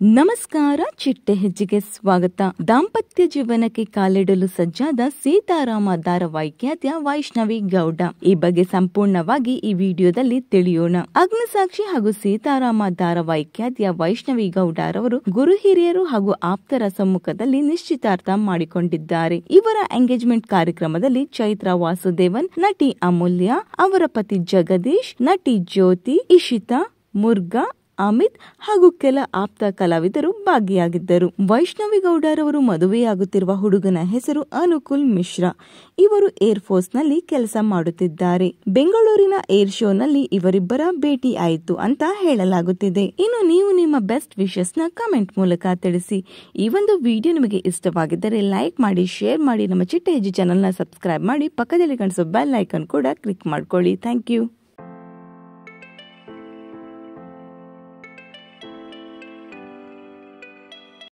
ನಮಸ್ಕಾರ, ಚಿಟ್ಟೆ ಹೆಜ್ಜೆಗೆ ಸ್ವಾಗತ. ದಾಂಪತ್ಯ ಜೀವನಕ್ಕೆ ಕಾಲಿಡಲು ಸಜ್ಜಾದ ಸೀತಾರಾಮ ಧಾರಾವಾಹಿಖ್ಯಾತಿಯ ವೈಷ್ಣವಿ ಗೌಡ ಈ ಬಗ್ಗೆ ಸಂಪೂರ್ಣವಾಗಿ ಈ ವಿಡಿಯೋದಲ್ಲಿ ತಿಳಿಯೋಣ. ಅಗ್ನಿಸಾಕ್ಷಿ ಹಾಗೂ ಸೀತಾರಾಮ ಧಾರಾವಾಹಿಖ್ಯಾತಿಯ ವೈಷ್ಣವಿ ಗೌಡ ರವರು ಗುರು ಹಿರಿಯರು ಹಾಗೂ ಆಪ್ತರ ಸಮ್ಮುಖದಲ್ಲಿ ನಿಶ್ಚಿತಾರ್ಥ ಮಾಡಿಕೊಂಡಿದ್ದಾರೆ. ಇವರ ಎಂಗೇಜ್ಮೆಂಟ್ ಕಾರ್ಯಕ್ರಮದಲ್ಲಿ ಚೈತ್ರ ವಾಸುದೇವನ್, ನಟಿ ಅಮೂಲ್ಯ, ಅವರ ಪತಿ ಜಗದೀಶ್, ನಟಿ ಜ್ಯೋತಿ, ಇಶಿತಾ, ಮುರ್ಗಾ, ಅಮಿತ್ ಹಾಗೂ ಕೆಲ ಆಪ್ತ ಕಲಾವಿದರು ಭಾಗಿಯಾಗಿದ್ದರು. ವೈಷ್ಣವಿ ಗೌಡರವರು ಮದುವೆಯಾಗುತ್ತಿರುವ ಹುಡುಗನ ಹೆಸರು ಅನುಕುಲ್ ಮಿಶ್ರಾ. ಇವರು ಏರ್ ಫೋರ್ಸ್ ನಲ್ಲಿ ಕೆಲಸ ಮಾಡುತ್ತಿದ್ದಾರೆ. ಬೆಂಗಳೂರಿನ ಏರ್ ಶೋ ನಲ್ಲಿ ಇವರಿಬ್ಬರ ಭೇಟಿ ಆಯಿತು ಅಂತ ಹೇಳಲಾಗುತ್ತಿದೆ. ಇನ್ನು ನೀವು ನಿಮ್ಮ ಬೆಸ್ಟ್ ವಿಶಸ್ ನ ಕಮೆಂಟ್ ಮೂಲಕ ತಿಳಿಸಿ. ಈ ಒಂದು ವಿಡಿಯೋ ನಿಮಗೆ ಇಷ್ಟವಾಗಿದ್ದರೆ ಲೈಕ್ ಮಾಡಿ, ಶೇರ್ ಮಾಡಿ, ನಮ್ಮ ಚಿಟ್ಟೆ ಹೆಜ್ಜೆ ಚಾನೆಲ್ ನ ಸಬ್ಸ್ಕ್ರೈಬ್ ಮಾಡಿ, ಪಕ್ಕದಲ್ಲಿ ಕಾಣಿಸೋ ಬೆಲ್ ಐಕಾನ್ ಕೂಡ ಕ್ಲಿಕ್ ಮಾಡ್ಕೊಳ್ಳಿ. Thank you.